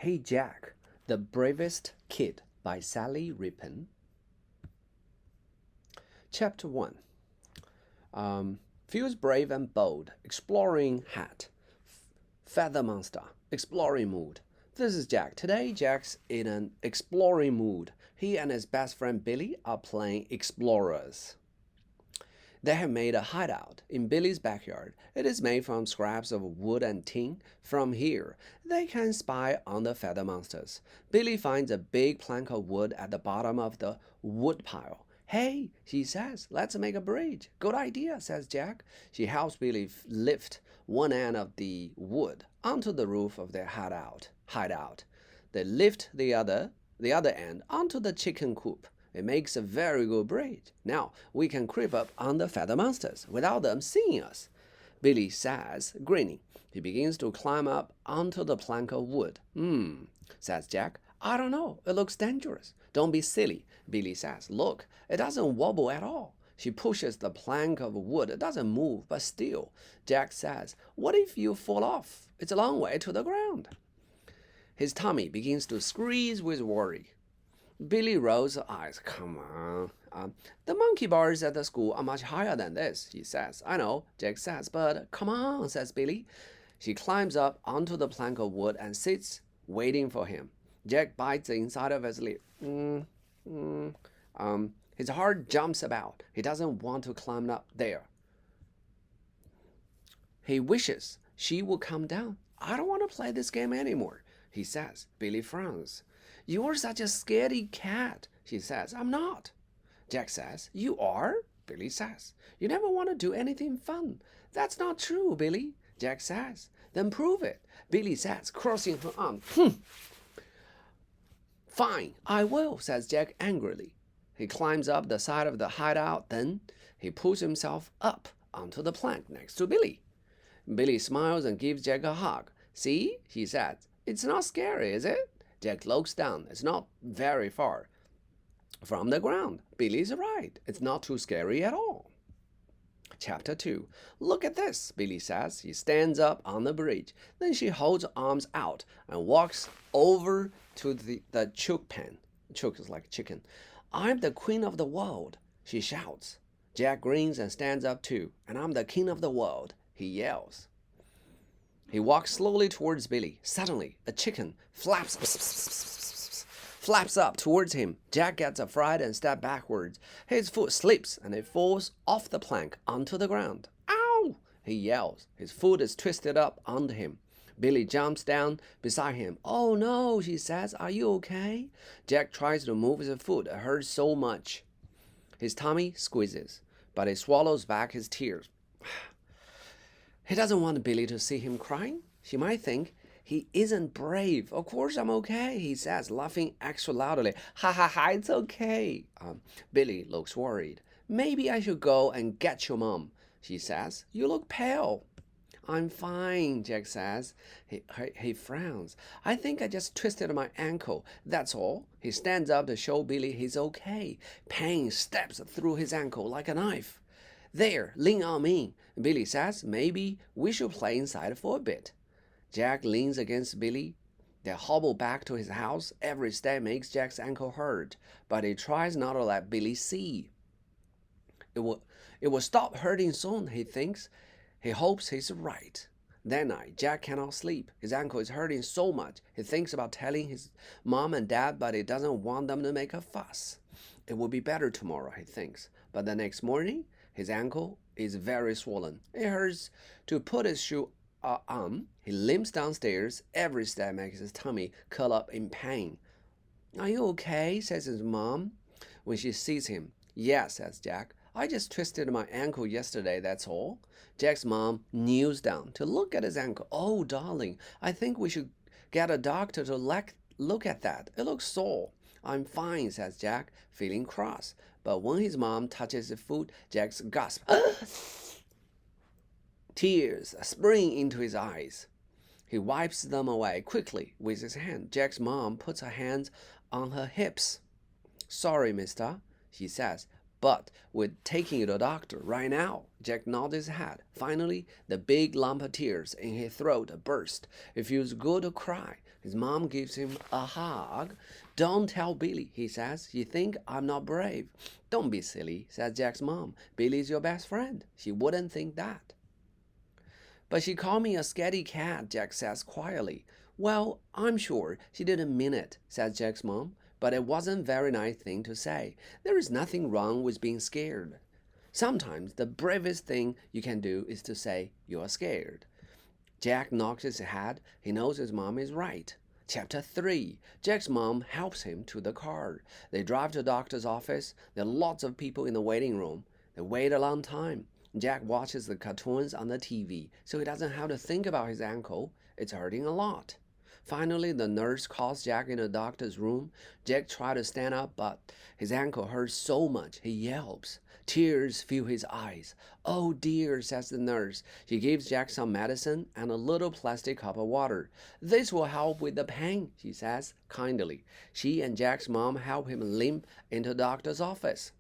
Hey Jack, The Bravest Kid by Sally Rippon. Chapter 1 Feels brave and bold, exploring hat. Feather monster, exploring mood. This is Jack. Today, Jack's in an exploring mood. He and his best friend Billy are playing explorers. They have made a hideout in Billy's backyard. It is made from scraps of wood and tin. From here, they can spy on the feather monsters. Billy finds a big plank of wood at the bottom of the wood pile. Hey, she says, let's make a bridge. Good idea, says Jack. She helps Billy lift one end of the wood onto the roof of their hideout. They lift the other end onto the chicken coop. It makes a very good bridge. Now we can creep up on the feather monsters without them seeing us, Billy says, grinning. He begins to climb up onto the plank of wood. Says Jack. I don't know. It looks dangerous. Don't be silly, Billy says. Look, it doesn't wobble at all. She pushes the plank of wood. It doesn't move, but still. Jack says, what if you fall off? It's a long way to the ground. His tummy begins to squeeze with worry. Billy rolls her eyes. Come on. The monkey bars at the school are much higher than this, he says. I know, Jack says, but come on, says Billy. She climbs up onto the plank of wood and sits, waiting for him. Jack bites the inside of his lip. His heart jumps about. He doesn't want to climb up there. He wishes she would come down. I don't want to play this game anymore, he says. Billy frowns. You're such a scaredy cat, she says. I'm not. Jack says. You are? Billy says. You never want to do anything fun. That's not true, Billy, Jack says. Then prove it, Billy says, crossing her arms. Fine, I will, says Jack angrily. He climbs up the side of the hideout. Then he pulls himself up onto the plank next to Billy. Billy smiles and gives Jack a hug. See, he says. It's not scary, is it? Jack looks down. It's not very far from the ground. Billy's right. It's not too scary at all. Chapter 2. Look at this, Billy says. He stands up on the bridge. Then she holds arms out and walks over to the chook pen. Chook is like chicken. I'm the queen of the world, she shouts. Jack grins and stands up too. And I'm the king of the world, he yells. He walks slowly towards Billy. Suddenly, a chicken flaps up towards him. Jack gets afraid and steps backwards. His foot slips and it falls off the plank onto the ground. Ow! He yells. His foot is twisted up under him. Billy jumps down beside him. Oh no, she says. Are you okay? Jack tries to move his foot. It hurts so much. His tummy squeezes, but he swallows back his tears. He doesn't want Billy to see him crying. She might think he isn't brave. Of course I'm okay, he says, laughing extra loudly. Ha ha ha, it's okay. Billy looks worried. Maybe I should go and get your mom, she says. You look pale. I'm fine, Jack says. He frowns. I think I just twisted my ankle, that's all. He stands up to show Billy he's okay. Pain stabs through his ankle like a knife. There, lean on me, Billy says. Maybe we should play inside for a bit. Jack leans against Billy. They hobble back to his house. Every step makes Jack's ankle hurt, but he tries not to let Billy see. It will stop hurting soon, he thinks. He hopes he's right. That night, Jack cannot sleep. His ankle is hurting so much. He thinks about telling his mom and dad, but he doesn't want them to make a fuss. It will be better tomorrow, he thinks. But the next morning, his ankle is very swollen. It hurts to put his shoe on. He limps downstairs. Every step makes his tummy curl up in pain. Are you okay? Says his mom when she sees him. Yes, says Jack. I just twisted my ankle yesterday, that's all. Jack's mom kneels down to look at his ankle. Oh, darling, I think we should get a doctor to look at that. It looks sore. I'm fine, says Jack, feeling cross. But when his mom touches his foot, Jack gasps. Tears spring into his eyes. He wipes them away quickly with his hand. Jack's mom puts her hands on her hips. Sorry, mister, she says, but we're taking you to the doctor right now. Jack nods his head. Finally, the big lump of tears in his throat burst. It feels good to cry. His mom gives him a hug. Don't tell Billy, he says. You think I'm not brave. Don't be silly, says Jack's mom. Billy's your best friend. She wouldn't think that. But she called me a scaredy cat, Jack says quietly. Well, I'm sure she didn't mean it, says Jack's mom, but it wasn't a very nice thing to say. There is nothing wrong with being scared. Sometimes the bravest thing you can do is to say you're scared. Jack knocks his head. He knows his mom is right. Chapter 3. Jack's mom helps him to the car. They drive to the doctor's office. There are lots of people in the waiting room. They wait a long time. Jack watches the cartoons on the TV, so he doesn't have to think about his ankle. It's hurting a lot. Finally, the nurse calls Jack in the doctor's room. Jack tries to stand up, but his ankle hurts so much he yelps. Tears fill his eyes. Oh dear, says the nurse. She gives Jack some medicine and a little plastic cup of water. This will help with the pain, she says kindly. She and Jack's mom help him limp into the doctor's office.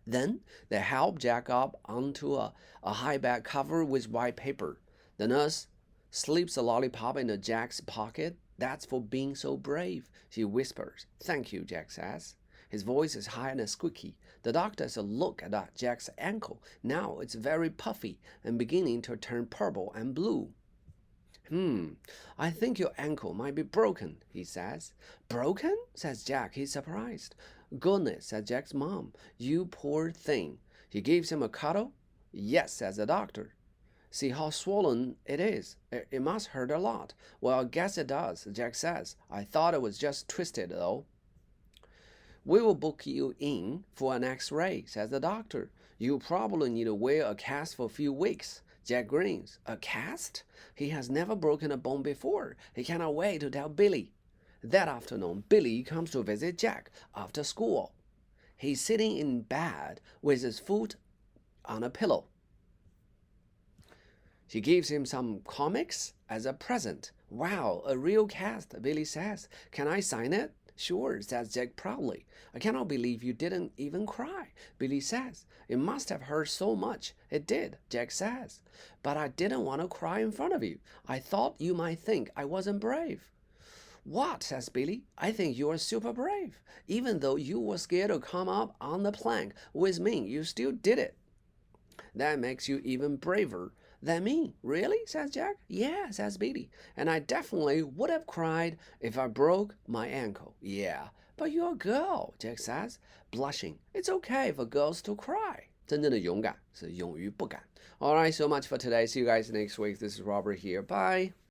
Then they help Jack up onto a high bed covered with white paper. The nurse slips a lollipop into Jack's pocket. That's for being so brave, she whispers. Thank you, Jack says. His voice is high and squeaky. The doctor has a look at Jack's ankle. Now it's very puffy and beginning to turn purple and blue. I think your ankle might be broken, he says. Broken? Says Jack. He's surprised. Goodness, says Jack's mom. You poor thing. She gives him a cuddle. Yes, says the doctor. See how swollen it is. It must hurt a lot. Well, I guess it does, Jack says. I thought it was just twisted, though. We will book you in for an X-ray, says the doctor. You probably need to wear a cast for a few weeks. Jack grins. A cast? He has never broken a bone before. He cannot wait to tell Billy. That afternoon, Billy comes to visit Jack after school. He's sitting in bed with his foot on a pillow. She gives him some comics as a present. Wow, a real cast, Billy says. Can I sign it? Sure, says Jack proudly. I cannot believe you didn't even cry, Billy says. It must have hurt so much. It did, Jack says. But I didn't want to cry in front of you. I thought you might think I wasn't brave. What, says Billy. I think you are super brave. Even though you were scared to come up on the plank with me, you still did it. That makes you even braver than me. Really? Says Jack. Yeah, says Billy. And I definitely would have cried if I broke my ankle. Yeah, but you're a girl, Jack says, blushing. It's okay for girls to cry. 真正的勇敢是勇于不敢. Alright, so much for today. See you guys next week. This is Robert here. Bye.